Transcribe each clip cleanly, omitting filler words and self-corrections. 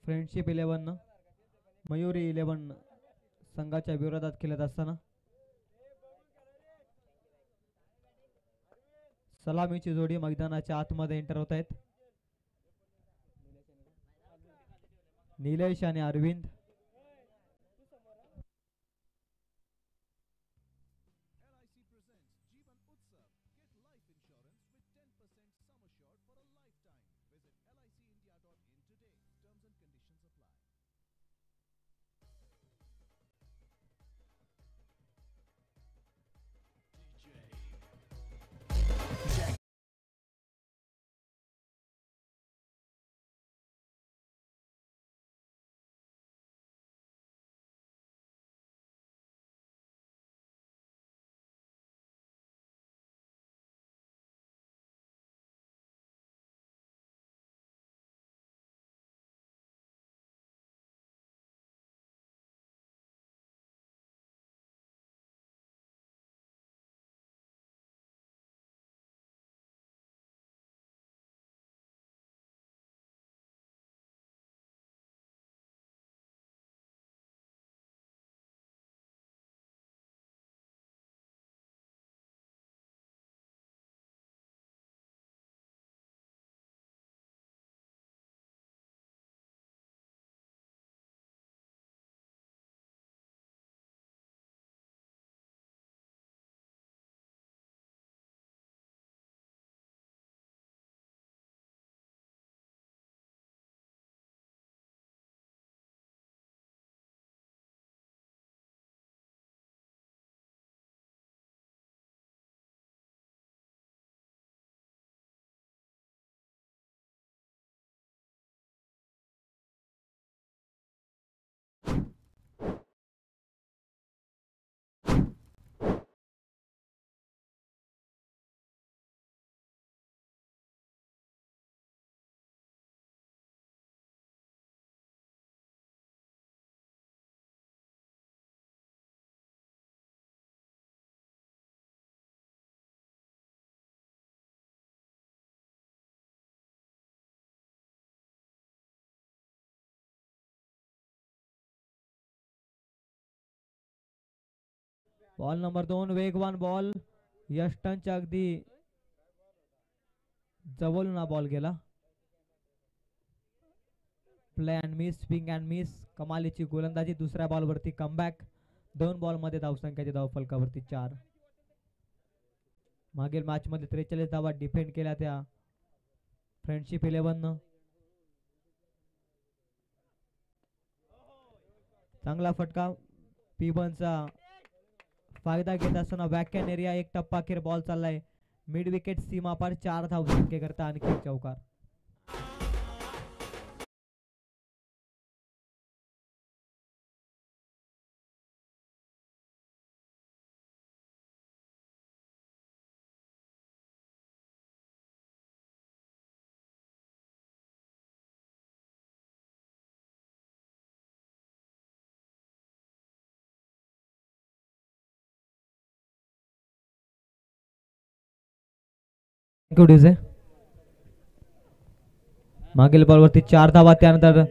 Friendship 11 Mayuri 11 संघाच्या विरोधात खेळत असताना सलामीची जोडी मैदानाच्या आतमध्ये एंटर होत आहेत. निलेश आणि अरविंद. बॉल नंबर 2 वेगवान बॉल. यष्टांच्या अगदी जवळून हा बॉल गेला. Play and miss, swing and miss. कमालीची गोलंदाजी. दुसऱ्या बॉलवरती कमबॅक. 2 बॉल मध्ये धावसंख्याची धावफलकावरती 4. मागील मॅच मध्ये 43 धावा डिफेंड केल्या त्या फ्रेंडशिप 11 चांगला फटका. P1चा फायदा घेत असताना बॅकहँड एरिया. एक टप्पा अखेर बॉल चाललाय मिड विकेट सीमा पार. 4 धावसंख्येकरता आणखी चौकार. मागील बॉलवरती 4 धावा. त्यानंतर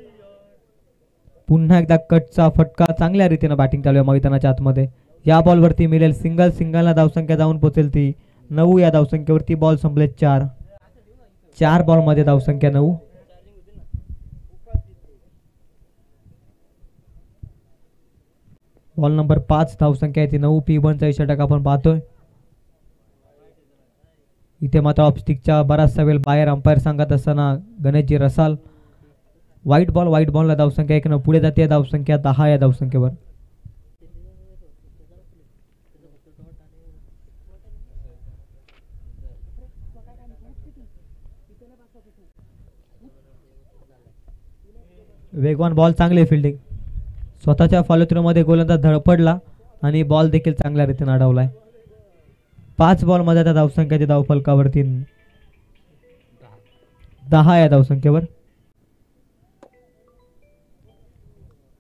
पुन्हा एकदा कटचा फटका. चांगल्या रीतीने बॅटिंग चालू आहे मैदानाच्या आतमध्ये. या बॉलवरती मिळेल सिंगल. सिंगलला धावसंख्या जाऊन पोहोचेल ती 9. या धावसंख्येवरती बॉल संपले 4. 4 बॉल मध्ये धावसंख्या 9. बॉल नंबर 5 धावसंख्या आहे ती 9. P1चा षटक आपण पाहतोय. इथे मात्र ऑफस्टिकच्या बराचसा वेळ बाहेर अंपायर सांगत असताना गणेशजी रसाल. व्हाईट बॉलला धावसंख्या 1 पुढे जाते. धावसंख्या 10 या धावसंख्येवर. वेगवान बॉल. चांगली फिल्डिंग. स्वतःच्या फॉलो थ्रू मध्ये गोलंदाज धडपडला आणि बॉल देखील चांगल्या रीतीने अडवलाय. 5 बॉल मध्ये त्या धावसंख्याच्या धावफलकावरती 10 या धावसंख्येवर.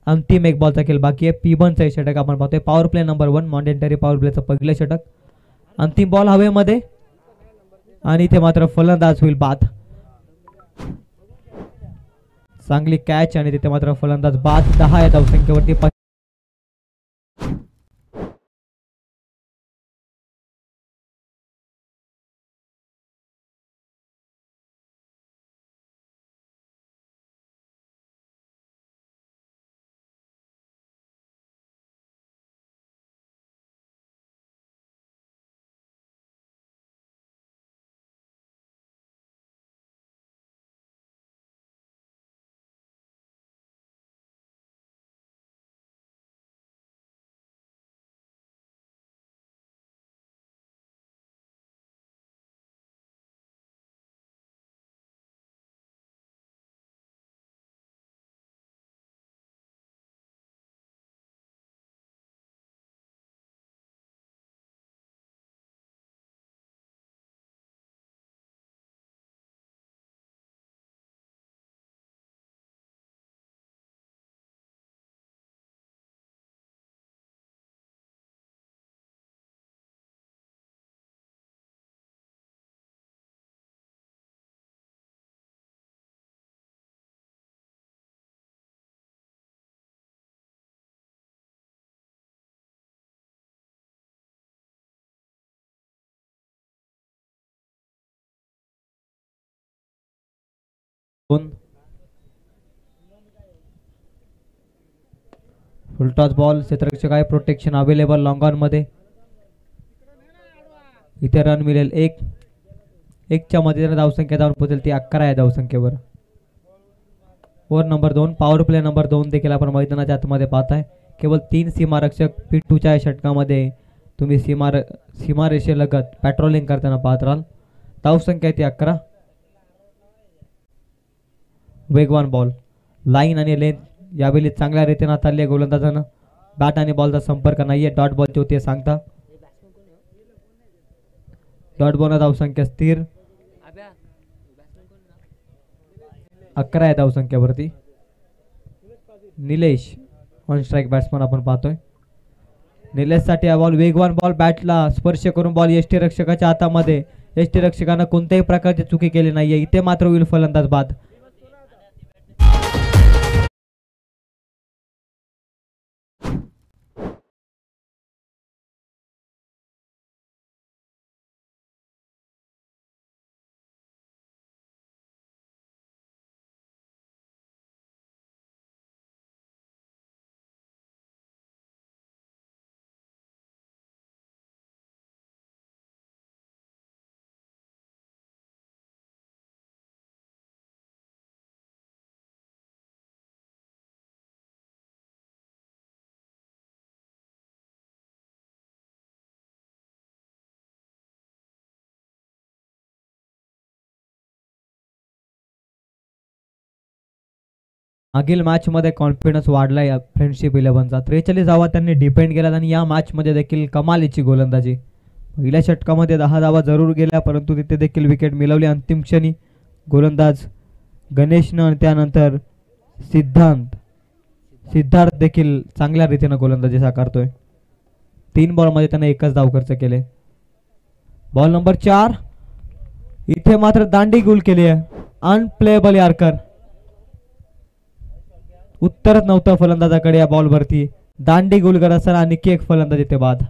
अंतिम एक बॉलचा खेळ बाकी आहे. P1चा षटक आपण पाहतोय. पॉवर प्ले नंबर 1 मॉन्टेंटरी पॉवर प्लेचं पहिलं षटक. अंतिम बॉल हवेमध्ये आणि इथे मात्र फलंदाज होईल बाद. चांगली कॅच आणि तिथे मात्र फलंदाज बाद 10 या धावसंख्येवरती. फुलटॉस बॉल, क्षेत्ररक्षक आहे, प्रोटेक्शन अवेलेबल लॉंग ऑन मध्ये. इथे रन मिळेल 1 मध्ये धावसंख्या जाऊन पोहोचेल ती 11 या धावसंख्येवर. Over number 2, power play number 2 देखील आपण मैदानाच्या आतमध्ये पाहताय. केवळ 3 सीमारक्षक पिट्टूच्या या षटकामध्ये तुम्ही सीमारेषेलगत पॅट्रोलिंग करताना पाहत राहाल. धावसंख्या ती 11. वेगवान बॉल, लाईन आणि लेंथ यावेळी चांगल्या रीतीने हाताळली गोलंदाजानं. बॅट आणि बॉलचा संपर्क नाहीये. डॉट बॉलची होती सांगता. डॉट बॉल धावसंख्या स्थिर 11 या धावसंख्येवरती. निलेश ऑन स्ट्राईक बॅट्समन आपण पाहतोय. निलेशसाठी हा बॉल वेगवान बॉल, बॅटला स्पर्श करून बॉल यष्टीरक्षकाच्या हातामध्ये. यष्टीरक्षकानं कोणत्याही प्रकारची चुकी केली नाहीये. इथे मात्र होईल फलंदाज बाद. मागील मॅच मध्ये कॉन्फिडन्स वाढलाय फ्रेंडशिप 11चा. 43 धावा त्यांनी डिपेंड केला आणि या मॅच मध्ये देखील कमालीची गोलंदाजी. पहिल्या षटकामध्ये 10 धावा जरूर गेल्या, परंतु तिथे देखील विकेट मिळवली अंतिम क्षणी गोलंदाज गणेशनं. आणि त्यानंतर सिद्धार्थ देखील चांगल्या रीतीने गोलंदाजी साकारतोय. 3 बॉलमध्ये त्याने 1च धाव खर्च केले. बॉल नंबर 4, इथे मात्र दांडी गुल केली आहे. Unplayable yorker. उत्तरच नव्हतं फलंदाजाकडे या बॉलवरती. दांडी गुल करत असताना आणखी एक फलंदाज इथे बाद.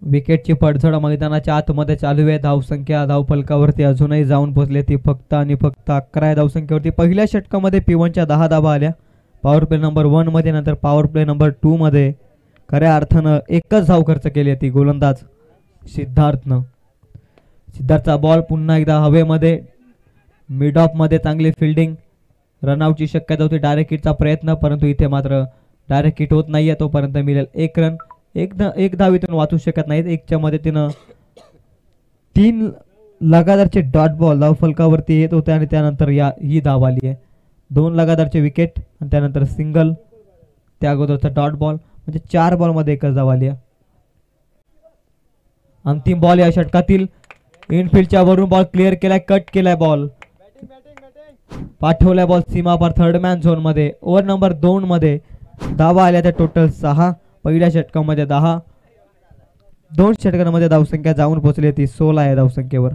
विकेटची पडझड मैदानाच्या आतमध्ये चालू आहे. धावसंख्या धावफलकावरती अजूनही जाऊन पोहोचले ती फक्त आणि फक्त 11 धावसंख्येवरती. पहिल्या षटकामध्ये P1च्या 10 धावा आल्या पॉवर प्ले नंबर 1 मध्ये. नंतर पॉवर प्ले नंबर 2 मध्ये खऱ्या अर्थानं एकच धाव खर्च केली होती गोलंदाज सिद्धार्थनं. सिद्धार्थचा बॉल पुन्हा एकदा हवेमध्ये, मिड ऑफ मध्ये चांगली फिल्डिंग, रनआउटची शक्यता होती, डायरेक्ट हिटचा प्रयत्न, परंतु इथे मात्र डायरेक्ट हिट होत नाहीये. तोपर्यंत मिळेल एक रन. एक धावीतून वाचू शकत नाहीत. एकच्या मदतीनं 3 लगातारचे डॉट बॉल धाव फलकावरती येत होते आणि त्यानंतर ही धाव आली आहे. 2 लगातारचे विकेट आणि त्यानंतर सिंगल, त्या अगोदरचा डॉट बॉल, म्हणजे 4 बॉलमध्ये एकच धाव आली आहे. अंतिम बॉल या षटकातील, इनफिल्डच्या वरून बॉल क्लिअर केलाय, कट केलाय, बॉल पाठवलाय, बॉल सीमा पर थर्ड मॅन झोन मध्ये. ओव्हर नंबर 2 मध्ये धावा आल्या त्या टोटल 6. पहिल्या षटकामध्ये 10, 2 षटकांमध्ये धावसंख्या जाऊन पोहोचली ती 16 आहे धावसंख्येवर.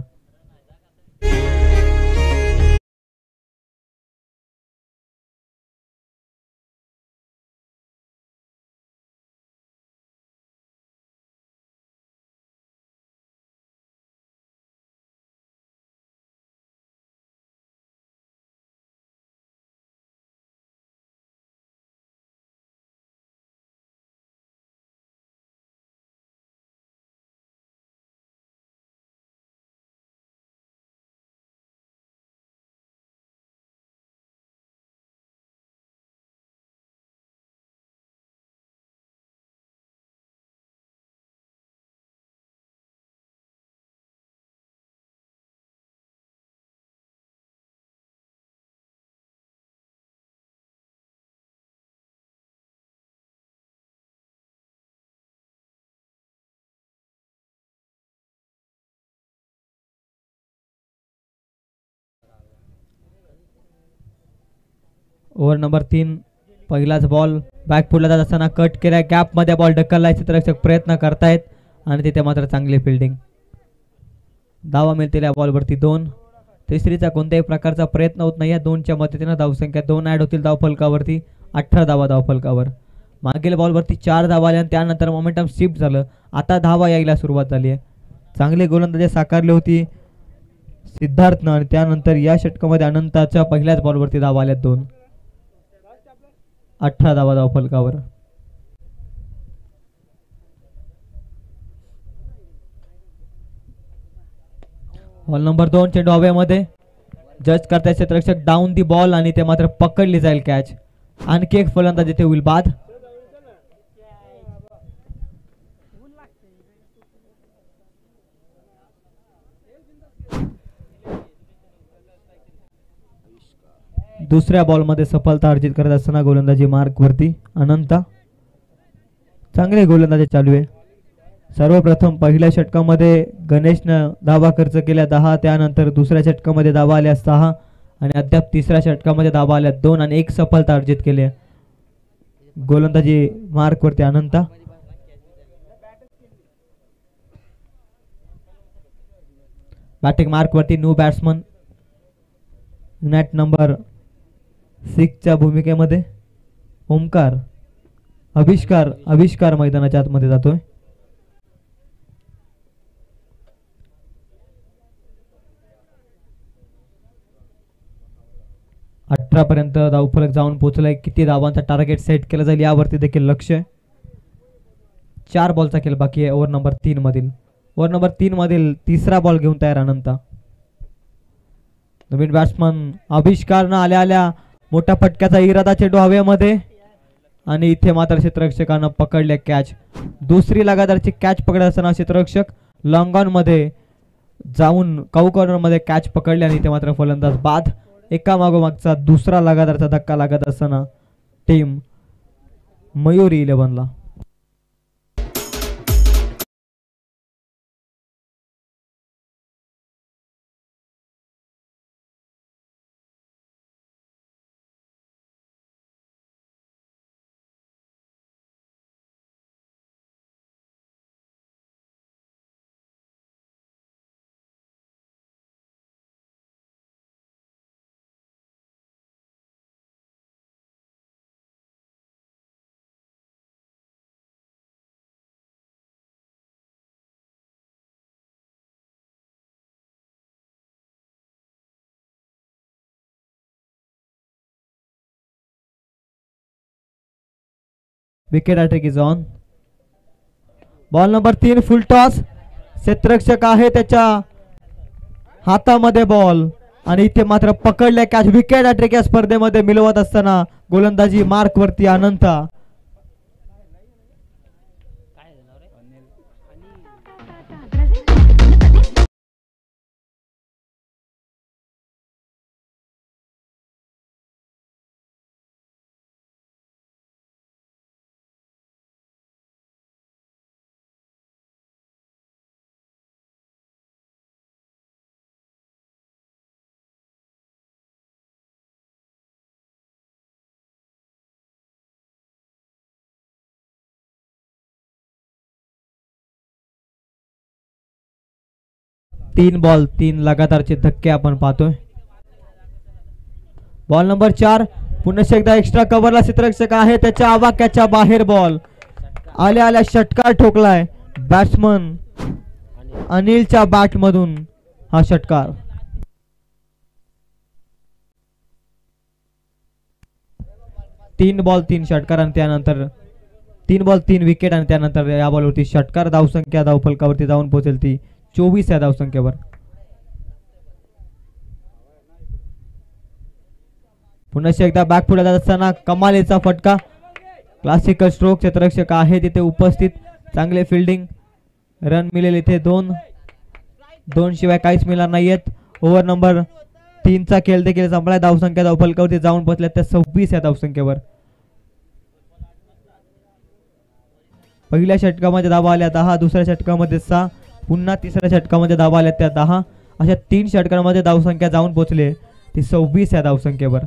ओव्हर नंबर 3 पहिलाच बॉल बॅकफुटला जात असताना कट केलाय, गॅप मध्ये बॉल ढकललाय, क्षेत्ररक्षक प्रयत्न करतायत आणि तिथे मात्र चांगली फिल्डिंग. धावा मिळतील या बॉलवरती 2. तिसरीचा कोणत्याही प्रकारचा प्रयत्न होत नाही. या 2च्या मदतीनं धावसंख्या 2 ऍड होतील धाव फलकावरती. 18 धावा धाव फलकावर. मागील बॉलवरती 4 धावा आल्या आणि त्यानंतर मोमेंटम शिफ्ट झालं. आता धावा यायला सुरुवात झाली आहे. चांगली गोलंदाजी साकारली होती सिद्धार्थनं आणि त्यानंतर या षटकामध्ये अनंताच्या पहिल्याच बॉलवरती धावा आल्या 2. 18 धावा धाव फलकावर. बॉल नंबर 2 चेंडू हवेमध्ये, जज करताय क्षेत्ररक्षक डाऊन दी बॉल आणि ते मात्र पकडली जाईल कॅच. आणखी एक फलंदाज इथे होईल बाद. दुसऱ्या बॉलमध्ये सफलता अर्जित करत असताना गोलंदाजी मार्क वरती अनंता. चांगली गोलंदाजी चालू आहे. सर्वप्रथम पहिल्या षटकामध्ये गणेशनं धावा खर्च केल्या 10, त्यानंतर दुसऱ्या षटकामध्ये धावा आल्या 6 आणि अद्याप तिसऱ्या षटकामध्ये धावा आल्या 2 आणि एक सफलता अर्जित केली. गोलंदाजी मार्क वरती अनंता. बॅटिंग मार्क वरती न्यू बॅट्समन नॅट नंबर 6 च्या भूमिकेमध्ये ओमकार. आविष्कार मैदानाच्या आतमध्ये जातोय. पर्यंत धावफलक जाऊन पोहोचलाय. किती धावांचा टार्गेट सेट केला जाईल यावरती देखील लक्ष आहे. 4 बॉलचा खेळ बाकी आहे ओव्हर नंबर 3 मधील. ओव्हर नंबर 3 मधील तिसरा बॉल घेऊन तयार अनंता. नवीन बॅट्समन आविष्कारनं आल्या मोठ्या फटक्याचा इरादा, चेंडू हवेमध्ये आणि इथे मात्र क्षेत्ररक्षकानं पकडले कॅच. दुसरी लगातारची कॅच पकडत असताना क्षेत्ररक्षक लॉंग ऑन मध्ये जाऊन काऊ कॉर्नर मध्ये कॅच पकडले आणि इथे मात्र फलंदाज बाद. एका मागोमागचा दुसरा लगातारचा धक्का लागत असताना टीम मयुरी 11ला. Wicket hattrick is on. Ball number 3 full toss. क्षेत्ररक्षक आहे त्याच्या हातामध्ये बॉल आणि इथे मात्र पकडल्या कॅच. विकेट हॅट्रिक या स्पर्धेमध्ये मिळवत असताना गोलंदाजी मार्क वरती अनंता. तीन बॉल 3 लगातारचे धक्के आपण पाहतोय. बॉल नंबर 4 पुन्हा एकदा एक्स्ट्रा कव्हरला क्षेत्ररक्षक आहे त्याच्या आवाक्याच्या बाहेर. बॉल आल्या आल्या षटकार ठोकलाय बॅट्समन अनिलच्या बॅट मधून हा षटकार. तीन बॉल 3 षटकार आणि त्यानंतर 3 बॉल 3 विकेट आणि त्यानंतर या बॉलवरती षटकार. धावसंख्या धावफलकावरती जाऊन पोहोचेल ती 24 या धावसंख्येवर. पुन्हा एकदा बॅक पुढे जात असताना कमालीचा फटका. Classical stroke. क्षेत्ररक्षक आहे तिथे उपस्थित. चांगले फिल्डिंग. रन मिळेल इथे 2 शिवाय काहीच मिळणार नाहीयेत. ओव्हर नंबर 3 चा खेळ देखील संपलाय. धावसंख्या धावफलकावरती जाऊन पोहोचल्या त्या 26 या धावसंख्येवर. पहिल्या षटकामध्ये धावा आल्या 10, दुसऱ्या षटकामध्ये 6, पुन्हा तिसऱ्या षटकामध्ये धावा आल्या त्या 10. अशा 3 षटकांमध्ये धावसंख्या जाऊन पोहोचले ती 26 या धावसंख्येवर.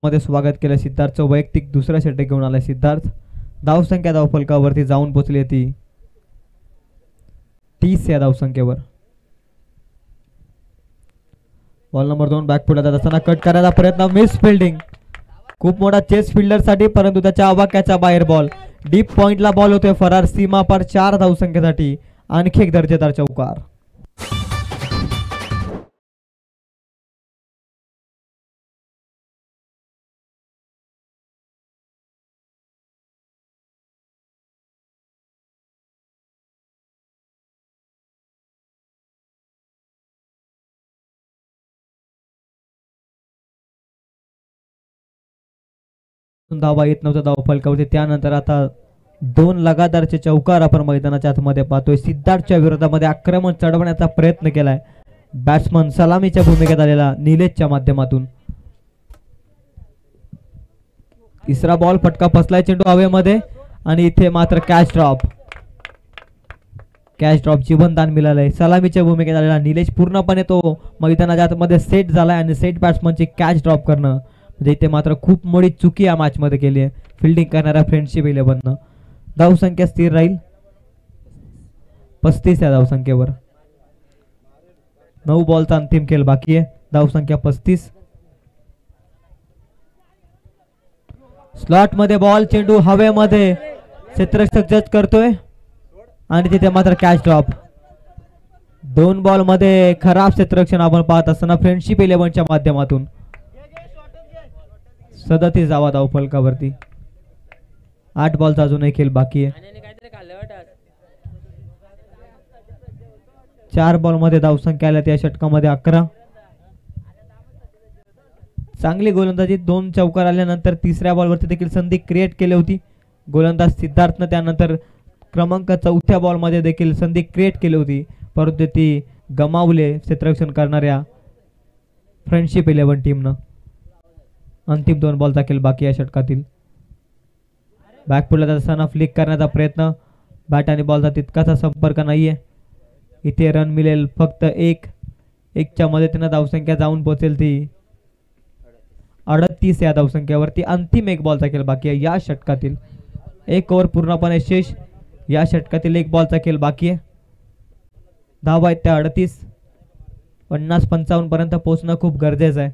मध्ये स्वागत केलं सिद्धार्थचं. वैयक्तिक दुसरा षटक घेऊन आलाय सिद्धार्थ. धावसंख्या धावफलकावरती जाऊन पोहोचली ती 30 या धावसंख्येवर. बॉल नंबर 2 बॅक पुढे जात असताना कट करायचा प्रयत्न. Miss fielding. खूप मोठा चेस फिल्डर साठी परंतु त्याच्या आवाक्याच्या बाहेर. बॉल डीप पॉइंटला बॉल होतोय फरार. सीमा पार 4 धावसंख्येसाठी आणखी एक दर्जेदार चौकार. धावा येत नव्हता धावफलकावरती. त्यानंतर आता 2 लगातारचे चौकार आपण मैदानाच्या आतमध्ये पाहतोय. सिद्धार्थच्या विरोधामध्ये आक्रमण चढवण्याचा प्रयत्न केलाय बॅट्समन सलामीच्या भूमिकेत आलेला निलेशच्या माध्यमातून. तिसरा बॉल फटका फसलाय चेंडू हवेमध्ये आणि इथे मात्र कॅच ड्रॉप. जीवनदान मिळालंय. सलामीच्या भूमिकेत आलेला निलेश पूर्णपणे तो मैदानाच्या आतमध्ये सेट झालाय आणि सेट बॅट्समनची कॅच ड्रॉप करणं म्हणजे इथे मात्र खूप मोठी चुकी या मॅच मध्ये केली आहे फिल्डिंग करणाऱ्या फ्रेंडशिप 11 धावसंख्या स्थिर राहील. 35 या धावसंख्येवर. 9 बॉलचा अंतिम खेळ बाकी आहे. धावसंख्या 35. स्लॉट मध्ये बॉल, चेंडू हवेमध्ये, क्षेत्ररक्षक जज करतोय आणि तिथे मात्र कॅच ड्रॉप. 2 बॉल मध्ये खराब क्षेत्ररक्षण आपण पाहत असताना फ्रेंडशिप 11च्या माध्यमातून 37 धावा धावफलकावरती. 8 बॉलचा अजूनही खेळ बाकी आहे. 4 बॉल मध्ये धावसंख्या आल्या त्या षटकामध्ये 11. चांगली गोलंदाजी. 2 चौकार आल्यानंतर तिसऱ्या बॉलवरती देखील संधी क्रिएट केली होती गोलंदाज सिद्धार्थनं. त्यानंतर क्रमांक 4थ्या बॉलमध्ये देखील संधी क्रिएट केली होती, परंतु ती गमावले क्षेत्ररक्षण करणाऱ्या फ्रेंडशिप 11 टीमनं. अंतिम 2 बॉलचा खेळ बाकी या षटकातील. बॅकफुटला असताना फ्लिक करण्याचा प्रयत्न, बॅट आणि बॉलचा तितकासा संपर्क नाहीये. इथे रन मिळेल फक्त 1च्या मदतीनं धावसंख्या जाऊन पोहोचेल ती 38 या धावसंख्येवरती. अंतिम 1 बॉलचा खेळ बाकी आहे या षटकातील. 1 ओव्हर पूर्णपणे शेष. या षटकातील 1 बॉलचा खेळ बाकी आहे. धावा आहेत त्या 38. 50-55 पर्यंत पोहोचणं खूप गरजेचं आहे.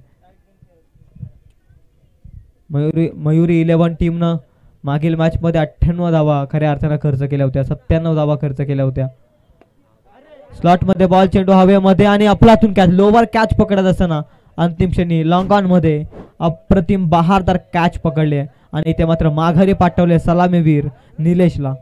मयुरी 11 टीमनं मागील मॅच मध्ये 98 धावा खऱ्या अर्थानं खर्च केल्या होत्या. 97 धावा खर्च केल्या होत्या. स्लॉट मध्ये बॉल, चेंडू हवेमध्ये आणि अफलातून कॅच. लोवर कॅच पकडत असताना अंतिम क्षणी लॉंग ऑन मध्ये अप्रतिम बहारदार कॅच पकडले आणि इथे मात्र माघारी पाठवले सलामीवीर निलेशला.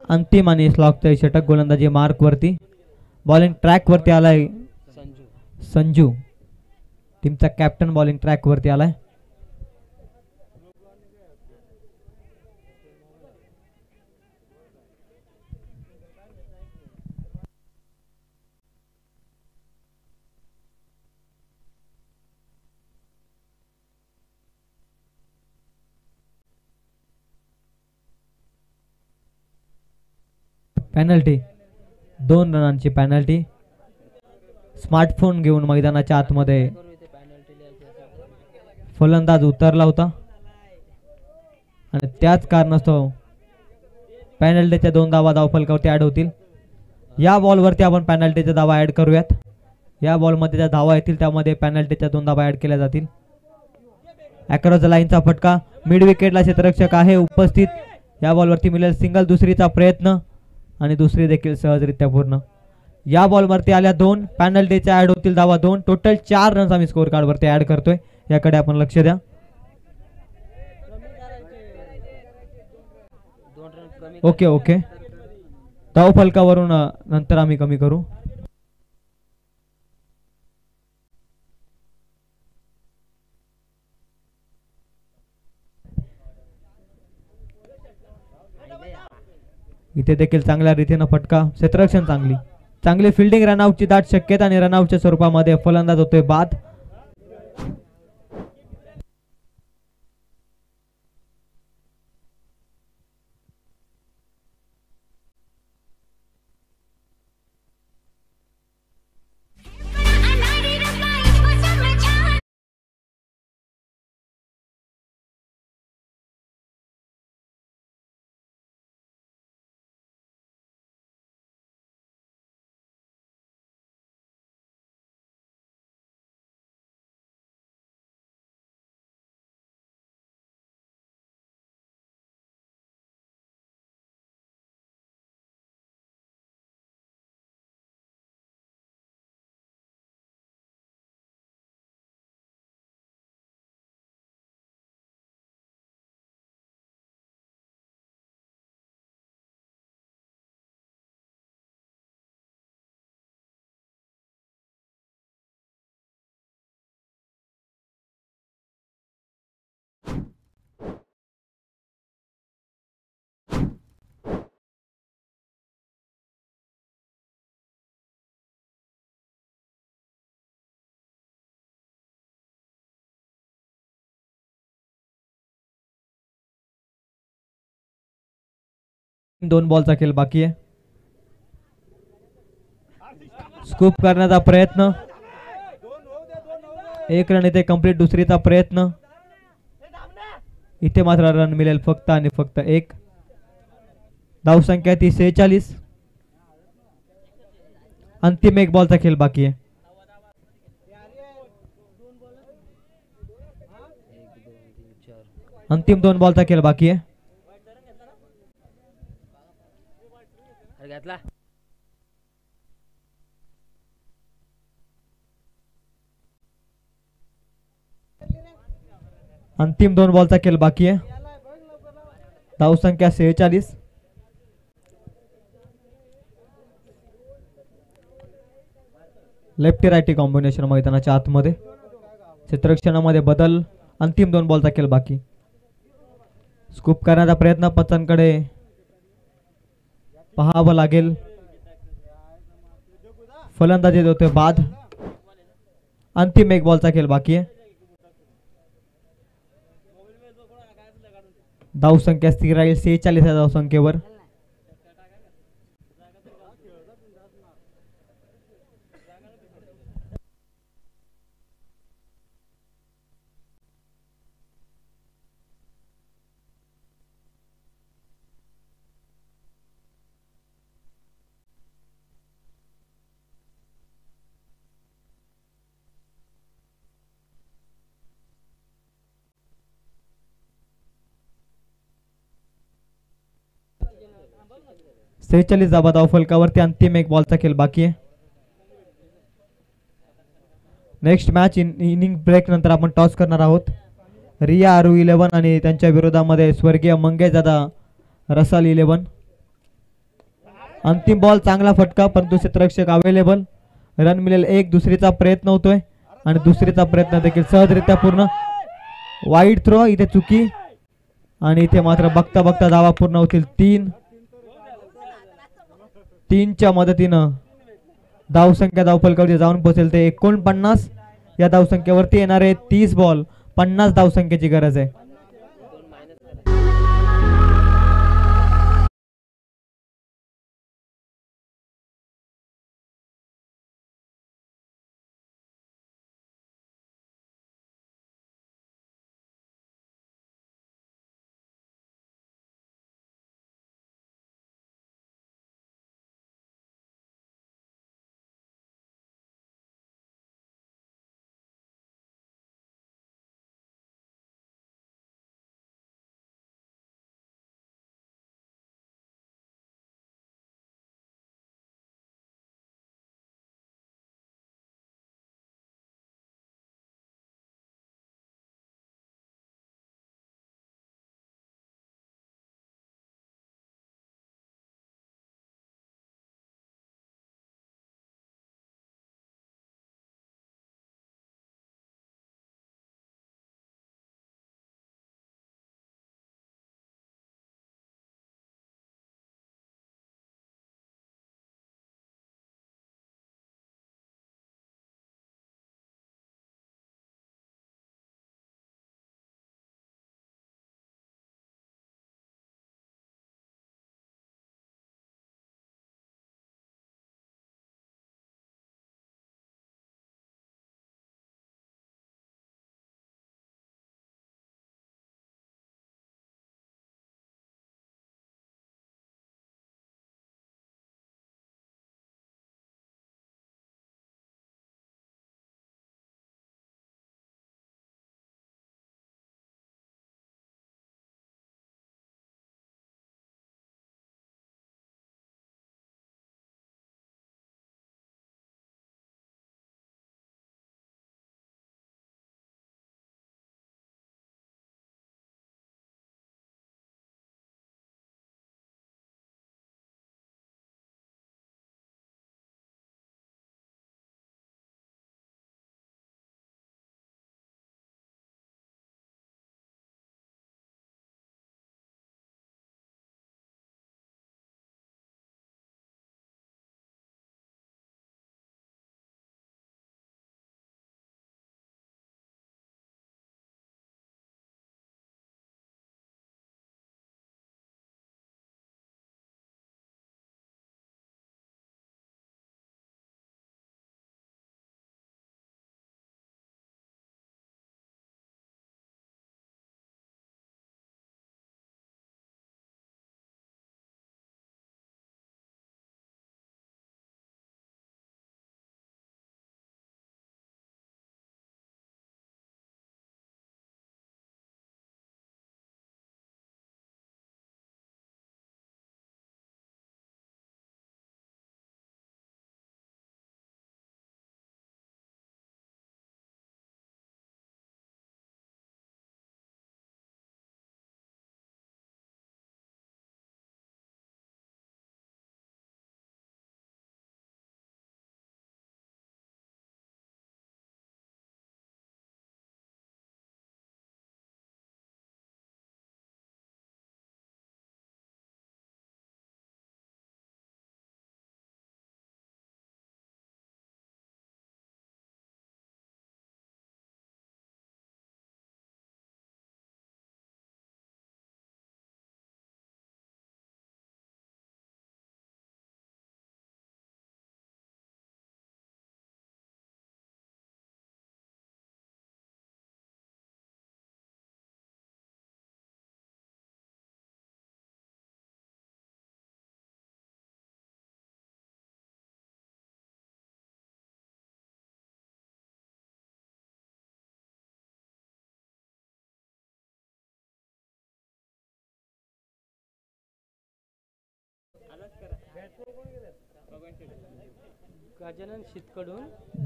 अंतिम आणि स्लॉकचं षटक गोलंदाजी मार्क वरती. बॉलिंग ट्रॅक वरती आलाय संजू, टीमचा कॅप्टन बॉलिंग ट्रॅक वरती आलाय. Penalty, 2 रनांची penalty. स्मार्टफोन घेऊन मैदानाच्या आतमध्ये फलंदाज उतरला होता आणि त्याच कारणास्तव पेनल्टीच्या 2 धावा धावफलकावरती ऍड होतील. या बॉलवरती आपण पेनल्टीच्या धावा ऍड करूयात. या बॉलमध्ये ज्या धावा येतील त्यामध्ये पेनल्टीच्या 2 धावा ऍड केल्या जातील. अक्रॉस द लाईनचा फटका, मिड विकेटला क्षेत्ररक्षक आहे उपस्थित. या बॉलवरती मिळेल सिंगल. दुसरीचा प्रयत्न आणि दुसरी देखील सहजरित्या पूर्ण. या बॉलवरती आल्या 2 पेनल्टीच्या ऍड होतील धावा 2. टोटल 4 रन्स आम्ही स्कोर कार्ड वरती ऍड करतोय, याकडे आपण लक्ष द्या. ओके ओके, धावफलकावरून नंतर आम्ही कमी करू. इथे देखील चांगल्या रीतीने फटका, क्षेत्ररक्षण चांगली फिल्डिंग, रनआउटची दाट शक्यता आणि रनआउटच्या स्वरूपामध्ये फलंदाज होतोय बाद. 2 बॉलचा खेळ बाकी आहे. स्कूप करण्याचा प्रयत्न, 1 रन इथे कंप्लीट. दुसरीचा प्रयत्न, इथे मात्र रन मिळेल फक्त आणि फक्त 1. धावसंख्या ती 46. अंतिम 1 बॉलचा खेळ बाकी आहे. अंतिम 2 बॉलचा खेळ बाकी आहे. अंतिम 2 बॉलचा खेळ बाकी आहे. धावसंख्या 46. लेफ्टी रायटी कॉम्बिनेशन मैदानाच्या आतमध्ये. क्षेत्ररक्षणामध्ये बदल. अंतिम 2 बॉलचा खेळ बाकी. स्कूप करण्याचा प्रयत्न पतनकडे पाहावं लागेल. फलंदाजी होते बाद. अंतिम 1 बॉलचा खेळ बाकी आहे. धावसंख्या स्थिर राहील 46 या धावसंख्येवर. सेहेचाळीस धाबा धाव फलकावरती. अंतिम 1 बॉलचा खेळ बाकी आहे. नेक्स्ट मॅच इनिंग ब्रेक नंतर आपण टॉस करणार आहोत. रिया आरू 11 आणि त्यांच्या विरोधामध्ये स्वर्गीय मंगेश दादा रसाल 11. अंतिम बॉल, चांगला फटका, परंतु क्षेत्ररक्षक अवेलेबल. रन मिळेल 1. दुसरीचा प्रयत्न होतोय आणि दुसरीचा प्रयत्न देखील सहजरित्या पूर्ण. वाईड थ्रो, इथे चुकी आणि इथे मात्र बघता बघता धावा पूर्ण होतील 3. 3च्या मदतीनं धावसंख्या धावफलकावरती जाऊन पोहोचेल ते 49. या धावसंख्येवरती येणारे 30 बॉल 50 धावसंख्येची गरज आहे.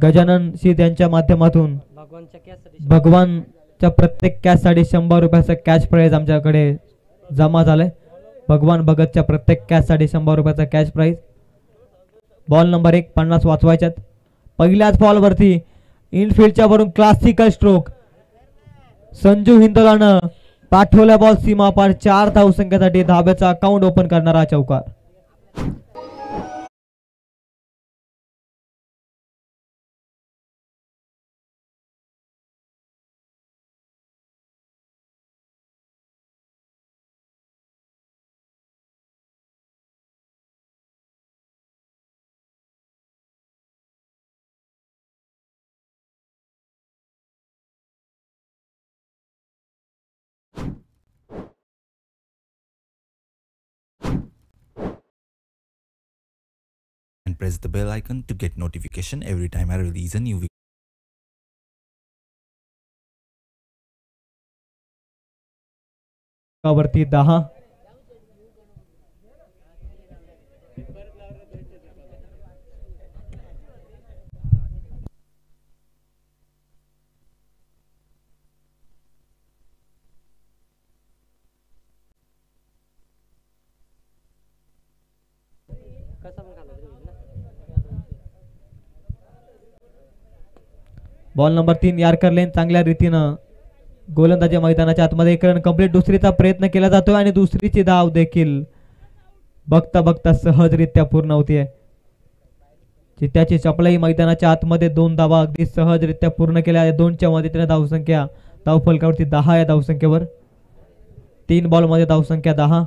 गजानन शीत यांच्या माध्यमातून भगवानच्या प्रत्येक कॅचसाठी 100 रुपयाचा कॅश प्राइज आमच्याकडे जमा झालाय. भगवान भगतच्या प्रत्येक कॅचसाठी 100 रुपयाचा कॅश प्राइज. Ball number 1 50 वाचवायच्यात. पहिल्याच बॉलवरती इनफिल्डच्या वरून क्लासिकल स्ट्रोक. संजू हिंदोलानं पाठवल्या बॉल सीमा पार 4 धावसंख्येसाठी धाब्याचा अकाउंट ओपन करणारा चौकार. And press the bell icon to get notification every time I release a new video. वरती 10. बॉल नंबर 3 यार्कर लेन चांगल्या रीतीनं गोलंदाजी मैदानाच्या आतमध्ये एक रन कंप्लीट. दुसरीचा प्रयत्न केला जातोय आणि दुसरीची धाव देखील बघता बघता सहजरित्या पूर्ण होतीये. चित्त्याची चपलाई मैदानाच्या आतमध्ये 2 धावा अगदी सहजरित्या पूर्ण केल्या. 2च्या मदतीने धावसंख्या धावफलकावरती 10 या धावसंख्येवर. 3 बॉल मध्ये धावसंख्या 10.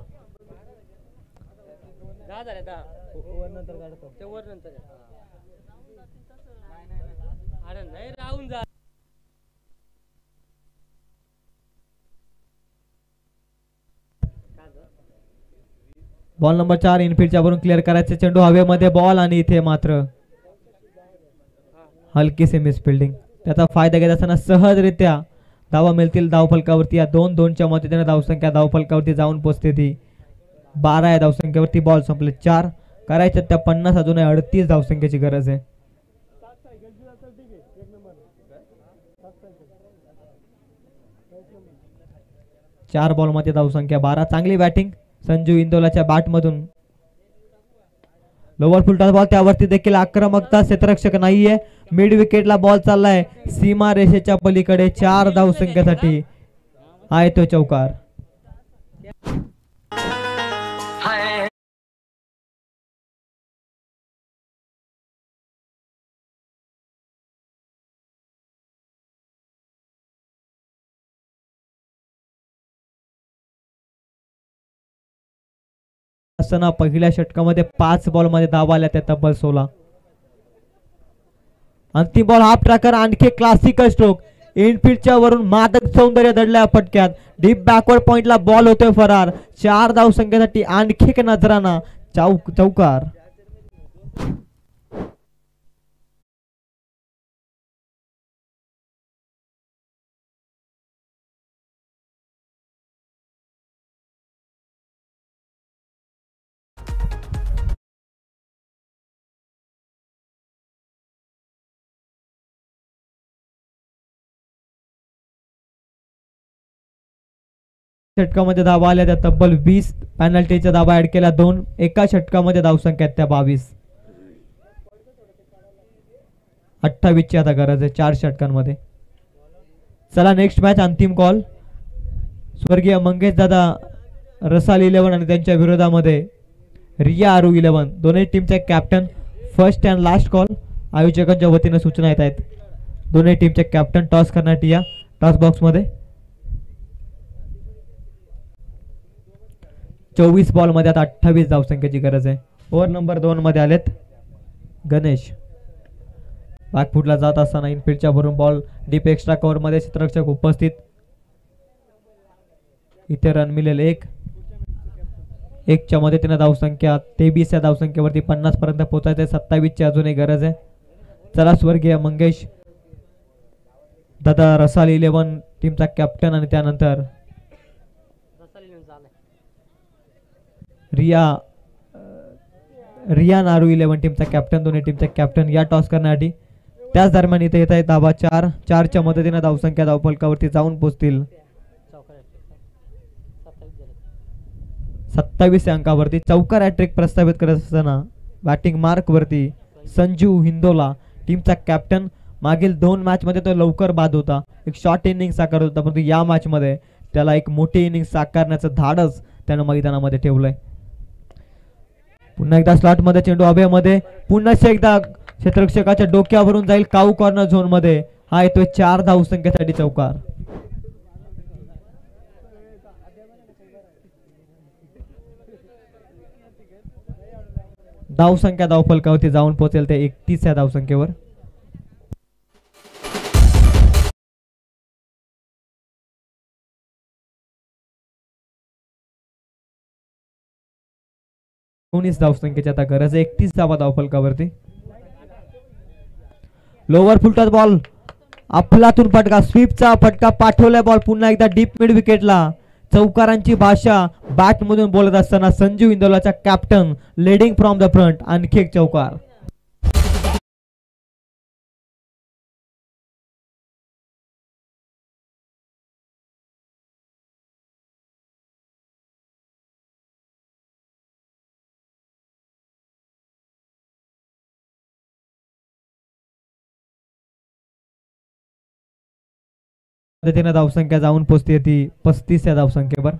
बॉल नंबर 4 इनफिल्डच्या वरून क्लिअर करायचे. चेंडू हवेमध्ये बॉल आणि इथे मात्र हलकीसे मिस फिल्डिंग. त्याचा फायदा घेत असताना सहजरित्या धावा मिळतील धावफलकावरती. या 2-2च्या मदतीने धावसंख्या धावफलकावरती जाऊन पोहोचते ती 12 या धावसंख्येवरती. बॉल संपले 4 करायचे त्या 50. अजून 38 धावसंख्येची गरज आहे. चार बॉल मध्ये धावसंख्या 12. चांगली बॅटिंग संजू इंदोलाच्या बॅट मधून. लोवर फुलटा बॉल त्यावरती देखील आक्रमकता. क्षेत्ररक्षक नाहीये. मिड विकेटला बॉल चाललाय सीमा रेषेच्या पलीकडे. 4 धावसंख्येसाठी आहे तो चौकार. असताना पहिल्या षटकामध्ये 5 बॉल मध्ये धावा आल्या त्या तब्बल 16. अंतिम बॉल हाफ ट्रॅकर. आणखी क्लासिकल स्ट्रोक. इनफिल्डच्या वरून मादक सौंदर्य दडल्या फटक्यात. डीप बॅकवर्ड पॉइंटला बॉल होतोय फरार. 4 धावसंख्येसाठी आणखी एक नजराना चौकार. षटकामध्ये धावा आल्या त्या तब्बल 20. पेनल्टीच्या धावा ऍड केल्या 2. एका षटकामध्ये धावसंख्या त्या 22. 28 ची आता गरज आहे 4 षटकांमध्ये. चला नेक्स्ट मॅच अंतिम कॉल. स्वर्गीय मंगेश दादा रसाल 11 आणि त्यांच्या विरोधामध्ये रिया आरू 11. दोन्ही टीमचे captain. First and last call. आयोजकांच्या वतीने सूचना येत आहेत. दोन्ही टीमचे कॅप्टन टॉस करण्यासाठी या टॉस बॉक्स मध्ये. 24 बॉल मध्ये आता 28 धावसंख्येची गरज आहे. ओव्हर नंबर 2 मध्ये आलेत गणेश. बॅकफुटला जात असताना इनफिल्डच्या भरून बॉल डीप एक्स्ट्रा कव्हर मध्ये. क्षेत्ररक्षक उपस्थित. इथे रन मिळेल 1. 1च्या मदतीने धावसंख्या 23 या धावसंख्येवरती 50 पर्यंत पोहोचायचे. 27 ची अजूनही गरज आहे. चला स्वर्गीय मंगेश दादा रसाल 11 टीमचा कॅप्टन आणि त्यानंतर रियान RU11 टीमचा कॅप्टन, दोन्ही टीमचा कॅप्टन या टॉस करण्यासाठी. त्याच दरम्यान इथे येत आहे धावा 4च्या मदतीने धावसंख्या धावफलकावरती जाऊन पोहोचतील 27 अंकावरती. चौकार हॅट्रिक प्रस्थापित करत असताना बॅटिंग मार्क वरती संजू हिंदोला टीमचा कॅप्टन. मागील 2 मॅच मध्ये तो लवकर बाद होता, एक शॉर्ट इनिंग साकारत होता, परंतु या मॅच मध्ये त्याला एक मोठी इनिंग साकारण्याचं धाडस त्यानं मैदानामध्ये ठेवलंय. पुन्हा एकदा स्लॉट मध्ये चेंडू अभयमध्ये, पुन्हा एकदा क्षेत्ररक्षकाच्या डोक्यावरून जाईल काऊ कॉर्नर झोन मध्ये. हा येतोय 4 धावसंख्येसाठी चौकार. धावसंख्या धावफलकावरती जाऊन पोहोचेल ते 31 या धावसंख्येवर. धावसंख्येची आता गरज आहे. 31 धावा धावफलकावरती. लोवर फुलटॉस बॉल, अफलातून फटका, स्वीपचा फटका पाठवलाय बॉल पुन्हा एकदा डीप मिड विकेटला. चौकारांची भाषा बॅट मधून बोलत असताना संजू इंदोलाचा captain leading from the front. आणखी एक चौकार. पद्धतीने धावसंख्या जाऊन पोहोचते ती 35 या धावसंख्येवर.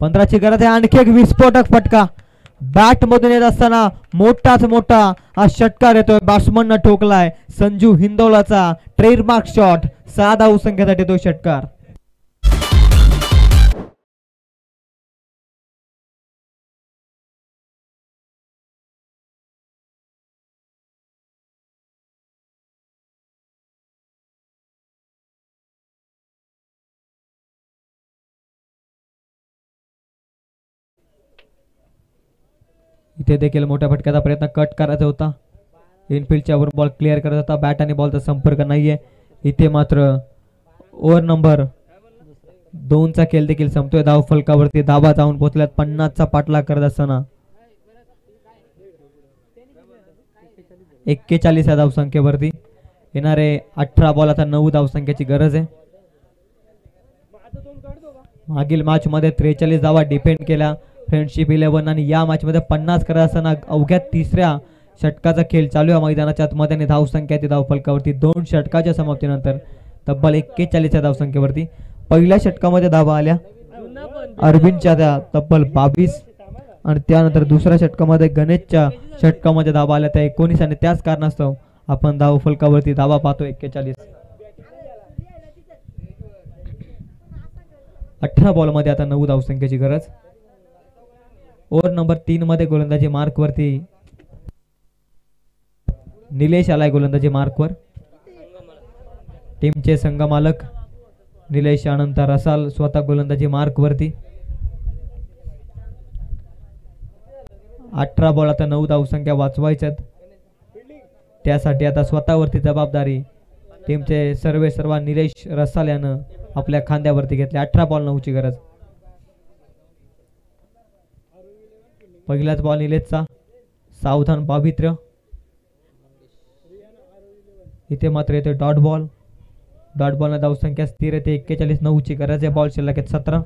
15ची गरज आहे. आणखी एक विस्फोटक फटका बॅट मधून येत असताना मोठाच मोठा हा षटकार येतोय. बॅट्समन ठोकलाय संजू हिंदोलाचा ट्रेडमार्क शॉट. 6 धावसंख्येसाठी तो षटकार. इथे देखील मोठ्या फटक्याचा प्रयत्न कट करायचा होता. इनफिल्डच्या वर बॉल क्लिअर करत होता. बॅट आणि बॉलचा संपर्क नाहीये. इथे मात्र ओव्हर नंबर 2चा खेळ देखील संपतोय. धाव फलकावरती धावा जाऊन पोहोचल्यात 50चा पाठलाग करत असताना 41 या धावसंख्येवरती. येणारे 18 बॉल आता 9 धावसंख्येची गरज आहे. मागील मॅच मध्ये 43 धावा डिफेंड केल्या फ्रेंडशिप 11 आणि या मॅच मध्ये 50 करत असताना अवघ्या 3ऱ्या षटकाचा खेळ चालू आहे मैदानाच्या आतमध्ये आणि धावसंख्या ती धावफलकावरती 2 षटकाच्या समाप्तीनंतर तब्बल 41 या धावसंख्येवरती. पहिल्या षटकामध्ये धावा आल्या अरविंदच्या त्या तब्बल 22 आणि त्यानंतर दुसऱ्या षटकामध्ये गणेशच्या षटकामध्ये धावा आल्या त्या 19 आणि त्याच कारणास्तव आपण धावफलकावरती धावा पाहतो 41. 18 बॉल मध्ये आता 9 धावसंख्येची गरज. ओव्हर नंबर 3 मध्ये गोलंदाजी मार्क वरती निलेश आलाय गोलंदाजी मार्क वर. टीमचे संघमालक निलेश अनंत रसाल स्वतः गोलंदाजी मार्क वरती. 18 बॉल आता 9 धावसंख्या वाचवायच्यात. त्यासाठी आता स्वतःवरती जबाबदारी टीमचे सर्व निलेश रसाल यानं आपल्या खांद्यावरती घेतले. 18 बॉल 9ची गरज. पहिलाच बॉल निलेशचा, सावधान पावित्र्य. इथे मात्र येते डॉट बॉल. डॉट बॉल धावसंख्या स्थिर येते 41. 9ची गरज आहे. बॉल शिल्लक आहेत 17.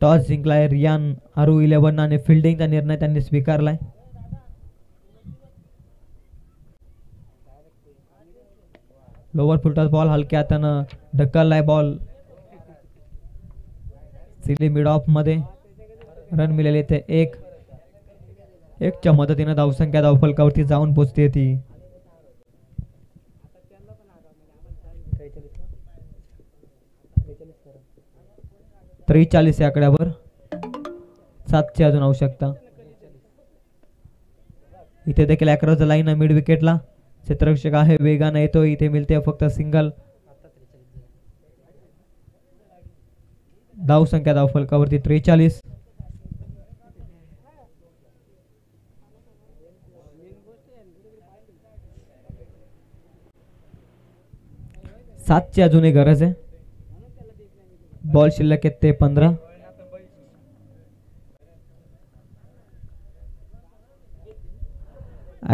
टॉस जिंकलाय रियान RU11 आणि फिल्डिंगचा निर्णय त्यांनी स्वीकारलाय. लोअर फुलटॉस बॉल हलक्या हातानं ढकललाय बॉल सिली मिड ऑफ मध्ये. रन मिळाले ते 1च्या मदतीने धावसंख्या धावफलकावरती जाऊन पोहोचते ती 43 या आकड्यावर. 7ची अजून आवश्यकता. इथे देखील अक्रॉस द लाईन मिड विकेटला क्षेत्ररक्षक आहे वेगाने येतो. इथे मिळते फक्त सिंगल. धावसंख्या धावफलकावरती 43. सातची अजूनही गरज आहे. बॉल शिल्लक आहेत ते 15.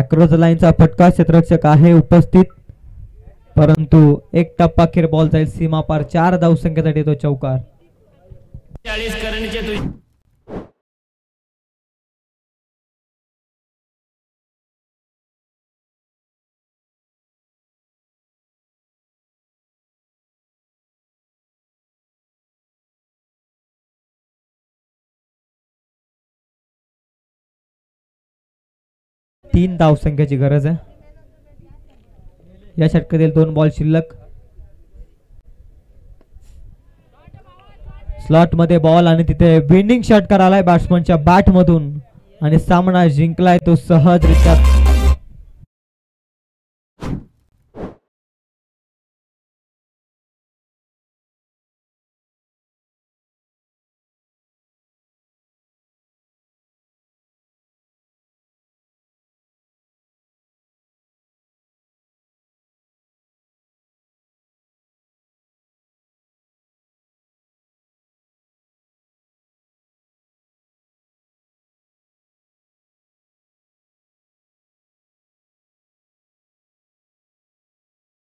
अक्रॉस द लाईनचा फटका, क्षेत्ररक्षक आहे उपस्थित, परंतु एक टप्पा अखेर बॉल जाईल सीमा पार. 4 धावसंख्येसाठी तो चौकार. 40 करंडीचे तुझे 3 धावसंख्येची गरज आहे. या षटकातील 2 बॉल शिल्लक. स्लॉट मध्ये बॉल आणि तिथे विनिंग षटकार आलाय बॅट्समनच्या बॅट मधून आणि सामना जिंकलाय तो सहजरित्या